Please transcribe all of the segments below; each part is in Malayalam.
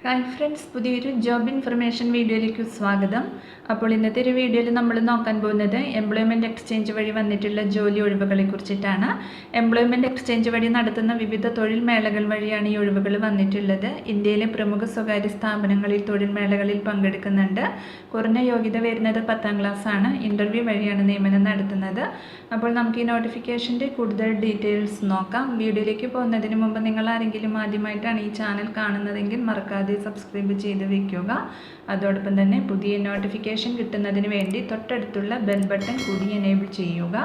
ഹായ് ഫ്രണ്ട്സ്, പുതിയൊരു ജോബ് ഇൻഫർമേഷൻ വീഡിയോയിലേക്ക് സ്വാഗതം. അപ്പോൾ ഇന്നത്തെ ഒരു വീഡിയോയിൽ നമ്മൾ നോക്കാൻ പോകുന്നത് എംപ്ലോയ്മെൻറ്റ് എക്സ്ചേഞ്ച് വഴി വന്നിട്ടുള്ള ജോലി ഒഴിവുകളെ കുറിച്ചിട്ടാണ്. എംപ്ലോയ്മെൻറ്റ് എക്സ്ചേഞ്ച് വഴി നടത്തുന്ന വിവിധ തൊഴിൽ മേളകൾ വഴിയാണ് ഈ ഒഴിവുകൾ വന്നിട്ടുള്ളത്. ഇന്ത്യയിലെ പ്രമുഖ സ്വകാര്യ സ്ഥാപനങ്ങളിൽ തൊഴിൽ മേളകളിൽ പങ്കെടുക്കുന്നുണ്ട്. കുറഞ്ഞ യോഗ്യത വരുന്നത് 10ാം ക്ലാസ്സാണ്. ഇൻ്റർവ്യൂ വഴിയാണ് നിയമനം നടത്തുന്നത്. അപ്പോൾ നമുക്ക് ഈ നോട്ടിഫിക്കേഷൻ്റെ കൂടുതൽ ഡീറ്റെയിൽസ് നോക്കാം. വീഡിയോയിലേക്ക് പോകുന്നതിന് മുമ്പ് നിങ്ങൾ ആരെങ്കിലും ആദ്യമായിട്ടാണ് ഈ ചാനൽ കാണുന്നതെങ്കിൽ മറക്കാതെ സബ്സ്ക്രൈബ് ചെയ്ത് വയ്ക്കുക. അതോടൊപ്പം തന്നെ പുതിയ നോട്ടിഫിക്കേഷൻ കിട്ടുന്നതിന് വേണ്ടി തൊട്ടടുത്തുള്ള ബെൽ ബട്ടൺ കൂടി എനേബിൾ ചെയ്യുക.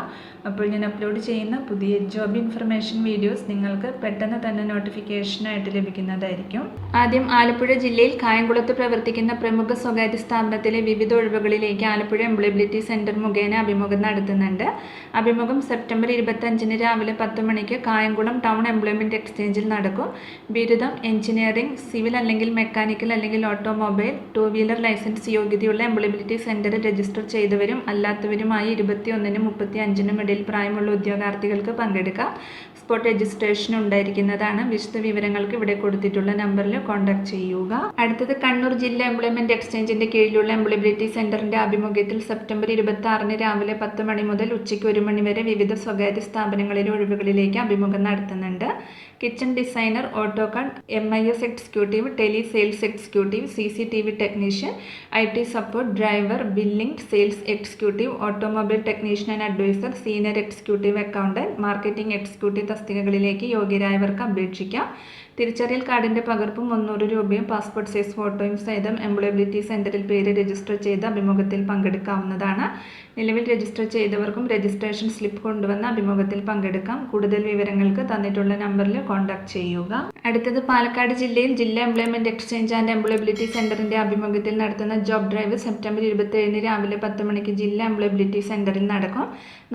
അപ്പോൾ ഞാൻ അപ്ലോഡ് ചെയ്യുന്ന പുതിയ ജോബ് ഇൻഫർമേഷൻ വീഡിയോസ് നിങ്ങൾക്ക് പെട്ടെന്ന് തന്നെ നോട്ടിഫിക്കേഷനായിട്ട് ലഭിക്കുന്നതായിരിക്കും. ആദ്യം ആലപ്പുഴ ജില്ലയിൽ കായംകുളത്ത് പ്രവർത്തിക്കുന്ന പ്രമുഖ സ്വകാര്യ സ്ഥാപനത്തിലെ വിവിധ ഒഴിവുകളിലേക്ക് ആലപ്പുഴ എംപ്ലോയബിലിറ്റി സെൻറ്റർ മുഖേന അഭിമുഖം നടത്തുന്നുണ്ട്. അഭിമുഖം സെപ്റ്റംബർ 25 രാവിലെ 10 മണിക്ക് കായംകുളം ടൗൺ എംപ്ലോയ്മെൻറ്റ് എക്സ്ചേഞ്ചിൽ നടക്കും. ബിരുദം, എഞ്ചിനീയറിംഗ്, സിവിൽ അല്ലെങ്കിൽ മെക്കാനിക്കൽ അല്ലെങ്കിൽ ഓട്ടോമൊബൈൽ, 2 വീലർ ലൈസൻസ് യോഗ്യതയുള്ള എംപ്ലോയബിലിറ്റി സെൻറ്ററിൽ രജിസ്റ്റർ ചെയ്തവരും അല്ലാത്തവരുമായി 21-നും 35-നും ഇടയിൽ പ്രായമുള്ള ഉദ്യോഗാർത്ഥികൾക്ക് പങ്കെടുക്കാം. സ്പോട്ട് രജിസ്ട്രേഷൻ ഉണ്ടായിരിക്കുന്നതാണ്. വിശദ വിവരങ്ങൾക്ക് ഇവിടെ കൊടുത്തിട്ടുള്ള നമ്പറിൽ കോൺടാക്ട് ചെയ്യുക. അടുത്തത് കണ്ണൂർ ജില്ലാ എംപ്ലോയ്മെൻറ്റ് എക്സ്ചേഞ്ചിൻ്റെ കീഴിലുള്ള എംപ്ലോയബിലിറ്റി സെൻറ്ററിൻ്റെ ആഭിമുഖ്യത്തിൽ സെപ്റ്റംബർ 26 രാവിലെ 10 മണി മുതൽ ഉച്ചയ്ക്ക് 1 മണി വരെ വിവിധ സ്വകാര്യ സ്ഥാപനങ്ങളിലെ ഒഴിവുകളിലേക്ക് അഭിമുഖം നടത്തുന്നുണ്ട്. Kitchen designer, AutoCAD, MIS executive, tele sales executive, CCTV technician, IT support, driver, billing, sales executive, automobile technician and advisor, senior executive accountant, marketing executive തസ്തികകളിലേക്ക് യോഗ്യരായവർക്ക് അപേക്ഷിക്കാം. തിരിച്ചറിയൽ കാർഡിൻ്റെ പകർപ്പും 300 രൂപയും പാസ്പോർട്ട് സൈസ് ഫോട്ടോയും സഹിതം എംപ്ലോയബിലിറ്റി സെൻറ്ററിൽ പേര് രജിസ്റ്റർ ചെയ്ത് അഭിമുഖത്തിൽ പങ്കെടുക്കാവുന്നതാണ്. നിലവിൽ രജിസ്റ്റർ ചെയ്തവർക്കും രജിസ്ട്രേഷൻ സ്ലിപ്പ് കൊണ്ടുവന്ന് അഭിമുഖത്തിൽ പങ്കെടുക്കാം. കൂടുതൽ വിവരങ്ങൾക്ക് തന്നിട്ടുള്ള നമ്പറിൽ കോൺടാക്ട് ചെയ്യുക. അടുത്തത് പാലക്കാട് ജില്ലയിൽ ജില്ലാ എംപ്ലോയ്മെൻറ്റ് എക്സ്ചേഞ്ച് ആൻഡ് എംപ്ലോയബിലിറ്റി സെൻറ്ററിൻ്റെ ആഭിമുഖ്യത്തിൽ നടത്തുന്ന ജോബ് ഡ്രൈവ് സെപ്റ്റംബർ 27 രാവിലെ 10 മണിക്ക് ജില്ലാ എംപ്ലോയബിലിറ്റി സെൻറ്ററിൽ നടക്കും.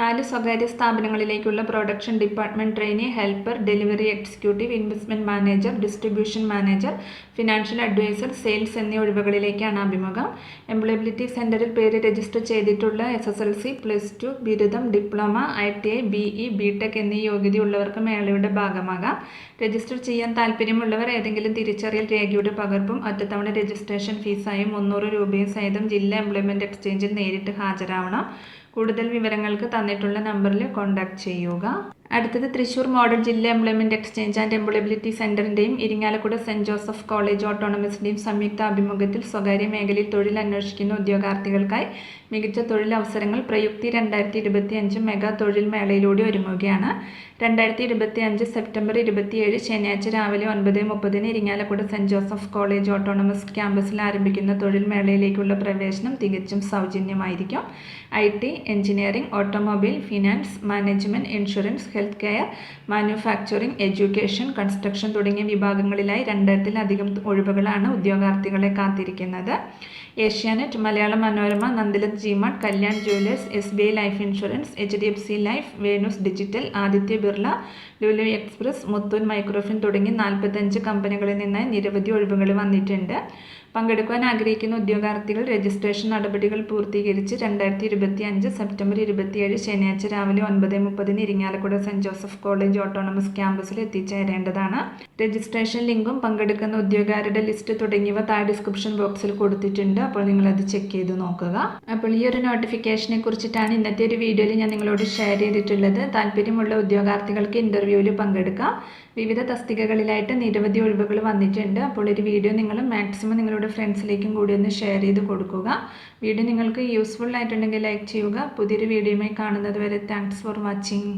4 സ്വകാര്യ സ്ഥാപനങ്ങളിലേക്കുള്ള production department trainee, helper, delivery executive, investment manager, distribution manager, financial advisor, sales എന്നീ ഒഴിവുകളിലേക്കാണ് അഭിമുഖം. എംപ്ലോയബിലിറ്റി സെൻറ്ററിൽ പേര് രജിസ്റ്റർ ചെയ്തിട്ടുള്ള SSLC, +2, ബിരുദം, ഡിപ്ലോമ, ITI, BE, BTech എന്നീ യോഗ്യതയുള്ളവർക്ക് മേളയുടെ ഭാഗമാകാം. രജിസ്റ്റർ ചെയ്യാൻ താൽപ്പര്യമുള്ളവർ ഏതെങ്കിലും തിരിച്ചറിയൽ രേഖയുടെ പകർപ്പും ഒറ്റത്തവണ രജിസ്ട്രേഷൻ ഫീസായും 300 രൂപയും സഹിതം ജില്ലാ എംപ്ലോയ്മെൻറ്റ് എക്സ്ചേഞ്ചിൽ നേരിട്ട് ഹാജരാവണം. കൂടുതൽ വിവരങ്ങൾക്ക് തന്നിട്ടുള്ള നമ്പറിൽ കോൺടാക്ട് ചെയ്യുക. അടുത്തത് തൃശ്ശൂർ മോഡൽ ജില്ലാ എംപ്ലോയ്മെൻറ്റ് എക്സ്ചേഞ്ച് ആൻഡ് എംപ്ലോയബിലിറ്റി സെൻറ്ററിൻ്റെയും ഇരിങ്ങാലക്കുട സെൻറ്റ് ജോസഫ് കോളേജ് ഓട്ടോണമസിൻ്റെയും സംയുക്ത ആഭിമുഖ്യത്തിൽ സ്വകാര്യ മേഖലയിൽ തൊഴിൽ അന്വേഷിക്കുന്ന ഉദ്യോഗാർത്ഥികൾക്കായി മികച്ച തൊഴിലവസരങ്ങൾ പ്രയുക്തി 2025 മെഗാ തൊഴിൽ മേളയിലൂടെ ഒരുങ്ങുകയാണ്. 2025 സെപ്റ്റംബർ 27 ശനിയാഴ്ച രാവിലെ 9:30 Irinjalakuda cent Joseph college autonomous ക്യാമ്പസിൽ ആരംഭിക്കുന്ന തൊഴിൽ മേളയിലേക്കുള്ള പ്രവേശനം തികച്ചും സൗജന്യമായിരിക്കും. IT, engineering, automobile, finance, management, insurance, health care, manufacturing, education, construction തുടങ്ങിയ വിഭാഗങ്ങളിലായി 2000-ലധികം ഒഴിവുകളാണ് ഉദ്യോഗാർത്ഥികളെ കാത്തിരിക്കുന്നത്. Asianet, Malayala Manorama, Nandilath Gmart, Kalyan jewellers, SBI life insurance, HDFC life, Venus digital, Aditya Birla, Lulu express, Muthoot Microfin തുടങ്ങി 45 കമ്പനികളിൽ നിന്നായി നിരവധി ഒഴിവുകൾ വന്നിട്ടുണ്ട്. പങ്കെടുക്കുവാൻ ആഗ്രഹിക്കുന്ന ഉദ്യോഗാർത്ഥികൾ രജിസ്ട്രേഷൻ നടപടികൾ പൂർത്തീകരിച്ച് 2025 സെപ്റ്റംബർ 27 ശനിയാഴ്ച രാവിലെ 9:30 Irinjalakuda cent Joseph college autonomous ക്യാമ്പസിൽ എത്തിച്ചേരേണ്ടതാണ്. രജിസ്ട്രേഷൻ ലിങ്കും പങ്കെടുക്കുന്ന ഉദ്യോഗാരുടെ ലിസ്റ്റ് തുടങ്ങിയവ താഴെ ഡിസ്ക്രിപ്ഷൻ ബോക്സിൽ കൊടുത്തിട്ടുണ്ട്. അപ്പോൾ നിങ്ങളത് ചെക്ക് ചെയ്ത് നോക്കുക. അപ്പോൾ ഈ ഒരു നോട്ടിഫിക്കേഷനെ കുറിച്ചിട്ടാണ് ഇന്നത്തെ ഒരു വീഡിയോയിൽ ഞാൻ നിങ്ങളോട് ഷെയർ ചെയ്തിട്ടുള്ളത്. താല്പര്യമുള്ള ഉദ്യോഗാർത്ഥികൾക്ക് ഇൻ്റർവ്യൂവിൽ പങ്കെടുക്കാം. വിവിധ തസ്തികകളിലായിട്ട് നിരവധി ഒഴിവുകൾ വന്നിട്ടുണ്ട്. അപ്പോൾ ഒരു വീഡിയോ നിങ്ങൾ മാക്സിമം നിങ്ങളുടെ ഫ്രണ്ട്സിലേക്കും കൂടി ഒന്ന് ഷെയർ ചെയ്ത് കൊടുക്കുക. വീഡിയോ നിങ്ങൾക്ക് യൂസ്ഫുൾ ആയിട്ടുണ്ടെങ്കിൽ ലൈക്ക് ചെയ്യുക. പുതിയൊരു വീഡിയോയുമായി കാണുന്നത് വരെ താങ്ക്സ് ഫോർ വാച്ചിങ്.